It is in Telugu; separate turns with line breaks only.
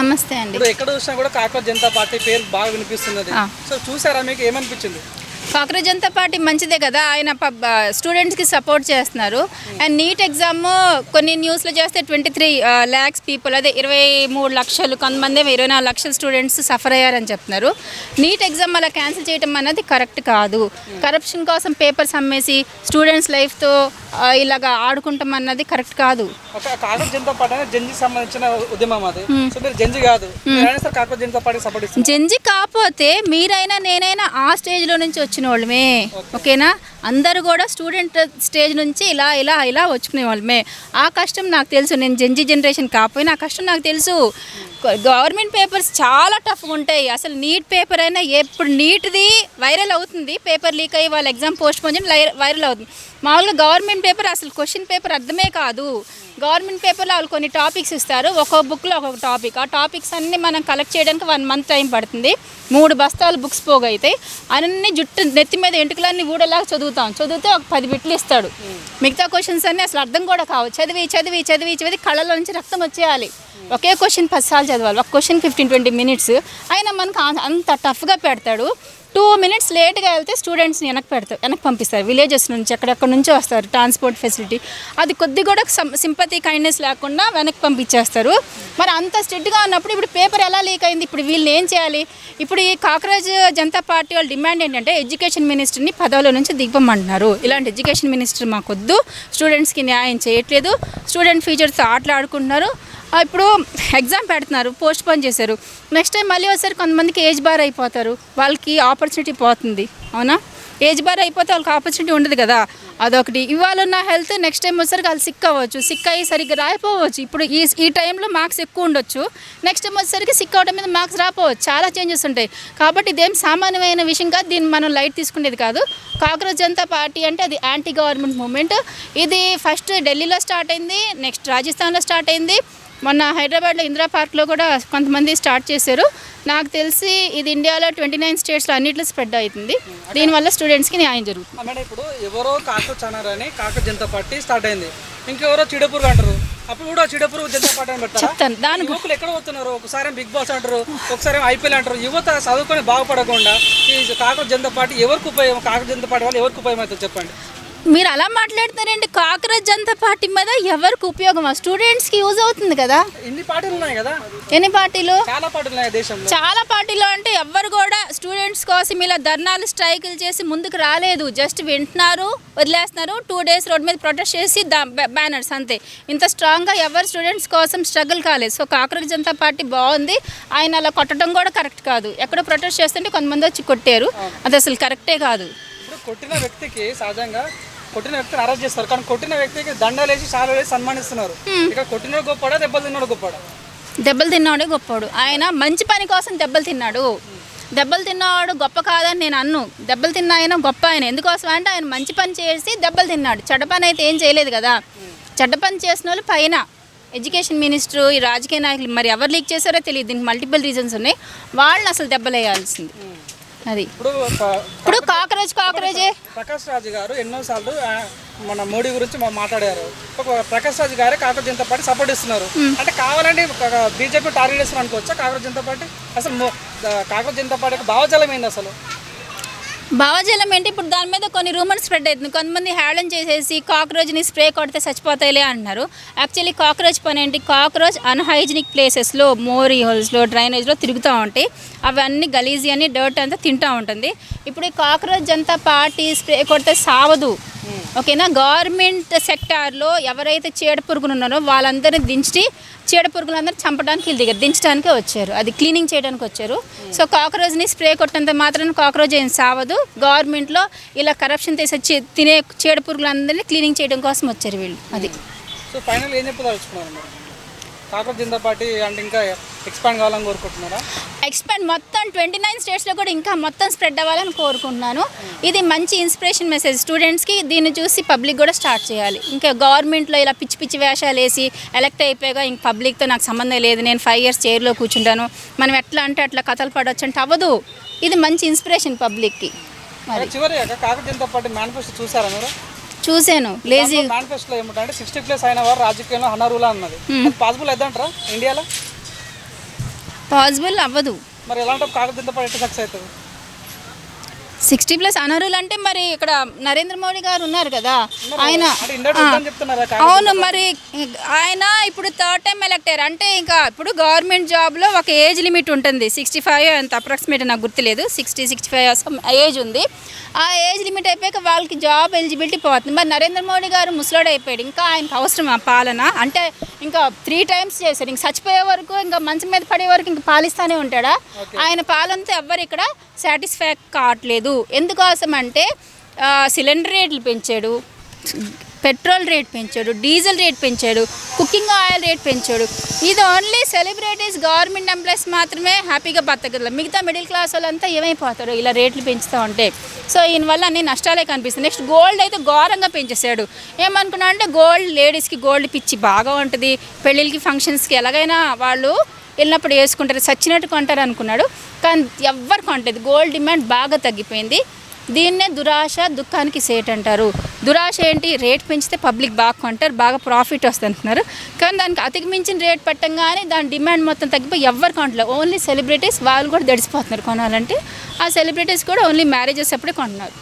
నమస్తే అండి.
ఇప్పుడు ఎక్కడ చూసినా కూడా కాక్రోచ్ జనతా పార్టీ పేరు బాగా వినిపిస్తున్నది. సో చూసారా, మీకు ఏమనిపించింది?
కాక్రోచ్ జనతా పార్టీ మంచిదే కదా, ఆయన స్టూడెంట్స్కి సపోర్ట్ చేస్తున్నారు. అండ్ నీట్ ఎగ్జామ్ కొన్ని న్యూస్లో చేస్తే 23 lakhs పీపుల్, అదే 23 లక్షలు, కొంతమంది 24 లక్షల స్టూడెంట్స్ సఫర్ అయ్యారని చెప్తున్నారు. నీట్ ఎగ్జామ్ అలా క్యాన్సిల్ చేయడం అన్నది కరెక్ట్ కాదు. కరప్షన్ కోసం పేపర్స్ అమ్మేసి స్టూడెంట్స్ లైఫ్తో ఇలాగా ఆడుకుంటాం అన్నది కరెక్ట్ కాదు.
కాక్రోచ్ జనతా పార్టీ అనేది జంజీకి సంబంధించిన ఉద్యమం అది. సో మీరు జంజీ కాదు, కాక్రోచ్ జనతా పార్టీ సపోర్ట్ ఇస్తారు.
జంజీ కాకపోతే మీరైనా నేనైనా ఆ స్టేజ్లో నుంచి వచ్చిన వాళ్ళమే, ఓకేనా? అందరూ కూడా స్టూడెంట్ స్టేజ్ నుంచి ఇలా ఇలా ఇలా వచ్చుకునే వాళ్ళమే. ఆ కష్టం నాకు తెలుసు. నేను జంజీ జనరేషన్ కాకపోయినా ఆ కష్టం నాకు తెలుసు. గవర్నమెంట్ పేపర్స్ చాలా టఫ్గా ఉంటాయి. అసలు నీట్ పేపర్ అయినా ఎప్పుడు నీట్ది వైరల్ అవుతుంది, పేపర్ లీక్ అయ్యి వాళ్ళ ఎగ్జామ్ పోస్ట్ పోన్ వైరల్ అవుతుంది. మామూలుగా గవర్నమెంట్ పేపర్ అసలు క్వశ్చన్ పేపర్ అర్థమే కాదు. గవర్నమెంట్ పేపర్లో వాళ్ళు కొన్ని టాపిక్స్ ఇస్తారు, ఒక్కొక్క బుక్లో ఒక్కొక్క టాపిక్. ఆ టాపిక్స్ అన్నీ మనం కలెక్ట్ చేయడానికి 1 month టైం పడుతుంది. 3 బస్తాలు బుక్స్ పోగైతాయి. అన్నీ జుట్టు నెత్తి మీద ఎంటుకలన్నీ ఊడేలాగా చదివితే ఒక 10 బిట్లు ఇస్తాడు. మిగతా క్వశ్చన్స్ అన్నీ అసలు అర్థం కూడా కావు. చదివి కళ్ళలో నుంచి రక్తం వచ్చేయాలి. ఒకే క్వశ్చన్ 10 సార్లు చదవాలి. ఒక క్వశ్చన్ 15-20 minutes. అయినా మనకు అంత టఫ్గా పెడతాడు. 2 minutes లేట్గా వెళ్తే స్టూడెంట్స్ని వెనక్కి పంపిస్తారు. విలేజెస్ నుంచి ఎక్కడెక్కడ నుంచో వస్తారు, ట్రాన్స్పోర్ట్ ఫెసిలిటీ అది కొద్ది కూడా సింపతి కైండ్నెస్ లేకుండా వెనక్కి పంపించేస్తారు. మరి అంత స్ట్రిక్ట్గా ఉన్నప్పుడు ఇప్పుడు పేపర్ ఎలా లీక్ అయింది? ఇప్పుడు వీళ్ళని ఏం చేయాలి? ఇప్పుడు ఈ కాక్రోచ్ జనతా పార్టీ వాళ్ళ డిమాండ్ ఏంటంటే ఎడ్యుకేషన్ మినిస్టర్ని పదవిలో నుంచి దిగమంటున్నారు. ఇలాంటి ఎడ్యుకేషన్ మినిస్టర్ మాకొద్దు, స్టూడెంట్స్కి న్యాయం చేయట్లేదు, స్టూడెంట్ ఫ్యూచర్తో ఆటలాడుకుంటున్నారు. ఇప్పుడు ఎగ్జామ్ పెడుతున్నారు, పోస్ట్ పోన్ చేశారు. నెక్స్ట్ టైం మళ్ళీ ఒకసారి కొంతమందికి ఏజ్ బార్ అయిపోతారు, వాళ్ళకి ఆపర్చునిటీ పోతుంది. అవునా? ఏజ్ బార్ అయిపోతే వాళ్ళకి ఆపర్చునిటీ ఉండదు కదా, అదొకటి. ఇవాళ ఉన్న హెల్త్ నెక్స్ట్ టైం వచ్చేసరికి వాళ్ళు సిక్ అవ్వచ్చు, సిక్ అయ్యి సరిగ్గా రాయిపోవచ్చు. ఇప్పుడు ఈ టైంలో మార్క్స్ ఎక్కువ ఉండొచ్చు, నెక్స్ట్ టైం వచ్చేసరికి సిక్ అవడం మీద మార్క్స్ రాపోవచ్చు. చాలా చేంజెస్ ఉంటాయి. కాబట్టి ఇదేం సామాన్యమైన విషయం కాదు, దీన్ని మనం లైట్ తీసుకునేది కాదు. కాక్రోచ్ జనతా పార్టీ అంటే అది యాంటీ గవర్నమెంట్ మూమెంట్. ఇది ఫస్ట్ ఢిల్లీలో స్టార్ట్ అయింది, నెక్స్ట్ రాజస్థాన్లో స్టార్ట్ అయింది, మొన్న హైదరాబాద్లో ఇందిరా పార్క్లో కూడా కొంతమంది స్టార్ట్ చేశారు. నాకు తెలిసి ఇది ఇండియాలో 29 స్టేట్స్లో అన్నింటిలో స్ప్రెడ్ అవుతుంది. దీనివల్ల స్టూడెంట్స్కి న్యాయం జరుగుతుంది.
మేడం, ఇప్పుడు ఎవరో కాక్రోచ్ అన్నారని కాక్రోచ్ జనతా పార్టీ స్టార్ట్ అయింది, ఇంకెవరో చీడపురుగు అంటారు. అప్పుడు కూడా చీడపురుగు జనతా పార్టీ అని పెట్టారు.
చెప్తాను దాని
యువకులు ఎక్కడ పోతున్నారు? ఒకసారి బిగ్ బాస్ అంటారు, ఒకసారి IPL అంటారు. యువత చదువుకొని బాగుపడకుండా ఈ కాక్రోచ్ జనతా పార్టీ ఎవరికి ఉపయోగం? కాక్రోచ్ జనతా పార్టీ వాళ్ళు ఎవరికి ఉపయోగం అవుతుంది చెప్పండి.
మీరు అలా మాట్లాడతారండి. కాక్రోచ్ జనతా పార్టీ మీద ఎవరికి ఉపయోగం? స్టూడెంట్స్కి యూజ్ అవుతుంది కదా.
ఎన్ని పార్టీలు ఉన్నాయి కదా?
ఎన్ని పార్టీలు?
చాలా పార్టీలు ఉన్నాయి దేశంలో.
చాలా పార్టీలు అంటే ఎవ్వరు కూడా స్టూడెంట్స్ కోసం ఇలా ధర్నాలు స్ట్రైకులు చేసి ముందుకు రాలేదు. జస్ట్ వింటున్నారు, వదిలేస్తున్నారు. 2 days రోడ్ మీద ప్రొటెస్ట్ చేసి బ్యానర్స్ అంతే. ఇంత స్ట్రాంగ్గా ఎవరు స్టూడెంట్స్ కోసం స్ట్రగుల్ కాలేదు. సో కాక్రోచ్ జనతా పార్టీ బాగుంది. ఆయన అలా కొట్టడం కూడా కరెక్ట్ కాదు. ఎక్కడో ప్రొటెస్ట్ చేస్తుంటే కొంతమంది వచ్చి కొట్టారు, అది అసలు కరెక్టే కాదు.
ఇప్పుడు కొట్టిన వ్యక్తికి సహజంగా కొట్టిన వ్యక్తిని అరెస్ట్ చేస్తారు, కానీ కొట్టిన వ్యక్తికి దండలు వేసి శాలులు వేసి సన్మానిస్తున్నారు. ఇక్కడ కొట్టినోడు గొప్పడా, దెబ్బలు తిన్నాడు గొప్పడా?
దెబ్బలు తిన్నాడే గొప్పవాడు. ఆయన మంచి పని కోసం దెబ్బలు తిన్నాడు. దెబ్బలు తిన్నవాడు గొప్ప కాదని నేను అన్ను. దెబ్బలు తిన్న ఆయన గొప్ప. ఆయన ఎందుకోసం అంటే ఆయన మంచి పని చేసి దెబ్బలు తిన్నాడు. చెడ్డ పని అయితే ఏం చేయలేదు కదా. చెడ్డ పని చేసిన వాళ్ళు పైన ఎడ్యుకేషన్ మినిస్టర్, ఈ రాజకీయ నాయకులు మరి ఎవరు లీక్ చేశారో తెలియదు. దీనికి మల్టిపుల్ రీజన్స్ ఉన్నాయి. వాళ్ళని అసలు దెబ్బలు వేయాల్సింది. అది ఇప్పుడు కాక్రోచే.
ప్రకాష్ రాజ్ గారు ఎన్నోసార్లు మన మోడీ గురించి మాట్లాడారు. ప్రకాష్ రాజ్ గారే కాక్రోచ్ జనతా పార్టీ సపోర్ట్ ఇస్తున్నారు. అంటే కావాలండి బీజేపీ టార్గెట్ ఇస్తున్నారు అనుకోవచ్చా కాక్రోచ్ జనతా పార్టీ? అసలు కాక్రోచ్ జనతా పార్టీకి భావజాలం ఏంది అసలు?
భావజాలం ఏంటి? ఇప్పుడు దాని మీద కొన్ని రూమర్స్ స్ప్రెడ్ అవుతుంది. కొంతమంది హ్యాడన్ చేసేసి కాక్రోచ్ని స్ప్రే కొడితే చచ్చిపోతాయిలే అంటున్నారు. యాక్చువల్లీ కాక్రోచ్ పని ఏంటి? కాక్రోచ్ అన్హైజీనిక్ ప్లేసెస్లో, మోరీ హోల్స్లో, డ్రైనేజ్లో తిరుగుతూ ఉంటాయి. అవన్నీ గలీజీ అని డర్ట్ అంతా తింటూ ఉంటుంది. ఇప్పుడు ఈ కాక్రోచ్ జనతా పార్టీ స్ప్రే కొడితే సావదు, ఓకేనా? గవర్నమెంట్ సెక్టార్లో ఎవరైతే చీడపురుగులు ఉన్నారో వాళ్ళందరినీ దించి చీడపురుగులందరూ చంపడానికి వీళ్ళ దగ్గర దించడానికే వచ్చారు, అది క్లీనింగ్ చేయడానికి వచ్చారు. సో కాక్రోచ్ని స్ప్రే కొట్టినంత మాత్రం కాక్రోచ్ ఏం సావదు. గవర్నమెంట్లో ఇలా కరప్షన్ తీసి తినే చీడపురుగులందరినీ క్లీనింగ్ చేయడం కోసం వచ్చారు వీళ్ళు. అది.
సో ఫైనల్ ఏం చెప్పదలుచుకున్నారు? కాక్రోచ్ జనతా పార్టీ అంటే ఇంకా ఎక్స్పాండ్ కావాలని కోరుకుంటున్నారా?
ఎక్స్పాండ్ మొత్తం 29 స్టేట్స్లో కూడా ఇంకా మొత్తం స్ప్రెడ్ అవ్వాలని కోరుకుంటున్నాను. ఇది మంచి ఇన్స్పిరేషన్ మెసేజ్ స్టూడెంట్స్కి. దీన్ని చూసి పబ్లిక్ కూడా స్టార్ట్ చేయాలి. ఇంకా గవర్నమెంట్లో ఇలా పిచ్చి పిచ్చి వేషాలు వేసి ఎలక్ట్ అయిపోయాగా ఇంక పబ్లిక్తో నాకు సంబంధం లేదు, నేను 5 years చైర్లో కూర్చుంటాను, మనం ఎట్లా అంటే అట్లా కథలు పడవచ్చు అంటే అవ్వదు. ఇది మంచి ఇన్స్పిరేషన్ పబ్లిక్కి.
చివరి కాక్రోచ్ జనతా పార్టీ మేనిఫెస్టో చూసారా మీరు?
చూసాను. లేజీ
మేనిఫెస్టోలో ఏమంటే 60+ అయిన వారు రాజకీయంలో అనర్హులు అన్నది. పాసిబుల్ అవుతుంటారా ఇండియాలో?
పాసిబుల్ అవ్వదు.
మరి ఎలాంటి కాకర జనతా పార్టీ సక్సెస్ అవుతుంది?
60+ అనర్హులు అంటే మరి ఇక్కడ నరేంద్ర మోడీ గారు ఉన్నారు కదా ఆయన.
అంటే ఇండియా ఉందని చెప్తున్నారు కాకర
అవును, మరి ఆయన ఇప్పుడు 3rd టైం ఎలక్ట్ అయ్యారు అంటే ఇంకా ఇప్పుడు గవర్నమెంట్ జాబ్లో ఒక ఏజ్ లిమిట్ ఉంటుంది, 65 అంత అప్రాక్సిమేట్ నాకు గుర్తులేదు, 60-65 ఏజ్ ఉంది. ఆ ఏజ్ లిమిట్ అయిపోయాక వాళ్ళకి జాబ్ ఎలిజిబిలిటీ పోతుంది. మరి నరేంద్ర మోడీ గారు ముసలోడు అయిపోయాడు, ఇంకా ఆయనకు అవసరం ఆ పాలన అంటే ఇంకా 3 టైమ్స్ చేశారు, ఇంక చచ్చిపోయే వరకు ఇంకా మంచం మీద పడే వరకు ఇంకా పాలిస్తూనే ఉంటాడా? ఆయన పాలనతో ఎవ్వరు ఇక్కడ సాటిస్ఫై కావట్లేదు. ఎందుకోసం అంటే సిలిండర్ రేట్లు పెంచాడు, పెట్రోల్ రేట్ పెంచాడు, డీజిల్ రేట్ పెంచాడు, కుకింగ్ ఆయిల్ రేట్ పెంచాడు. ఇది ఓన్లీ సెలబ్రిటీస్ గవర్నమెంట్ ఎంప్లాయీస్ మాత్రమే హ్యాపీగా బతకగలరు. మిగతా మిడిల్ క్లాస్ వాళ్ళంతా ఏమైపోతారు ఇలా రేట్లు పెంచుతూ ఉంటే? సో దీనివల్ల అన్ని నష్టాలే కనిపిస్తుంది. నెక్స్ట్ గోల్డ్ అయితే ఘోరంగా పెంచేశాడు. ఏమనుకున్నా అంటే గోల్డ్, లేడీస్కి గోల్డ్ పిచ్చి బాగా ఉంటుంది, పెళ్ళిళ్ళకి ఫంక్షన్స్కి ఎలాగైనా వాళ్ళు వెళ్ళినప్పుడు వేసుకుంటారు, చచ్చినట్టు కొంటారు అనుకున్నాడు. కానీ ఎవ్వరు కొంటలేదు. గోల్డ్ డిమాండ్ బాగా తగ్గిపోయింది. దీన్నే దురాశ దుఃఖానికి సేట్ అంటారు. దురాశ ఏంటి? రేట్ పెంచితే పబ్లిక్ బాగా కొంటారు, బాగా ప్రాఫిట్ వస్తుంది అంటున్నారు. కానీ దానికి అతికి మించిన రేట్ పెట్టంగానే దాని డిమాండ్ మొత్తం తగ్గిపోయి ఎవ్వరు కొంటలేదు. ఓన్లీ సెలబ్రిటీస్, వాళ్ళు కూడా దడిసిపోతున్నారు కొనాలంటే. ఆ సెలబ్రిటీస్ కూడా ఓన్లీ మ్యారేజెస్ అప్పుడే కొంటున్నారు.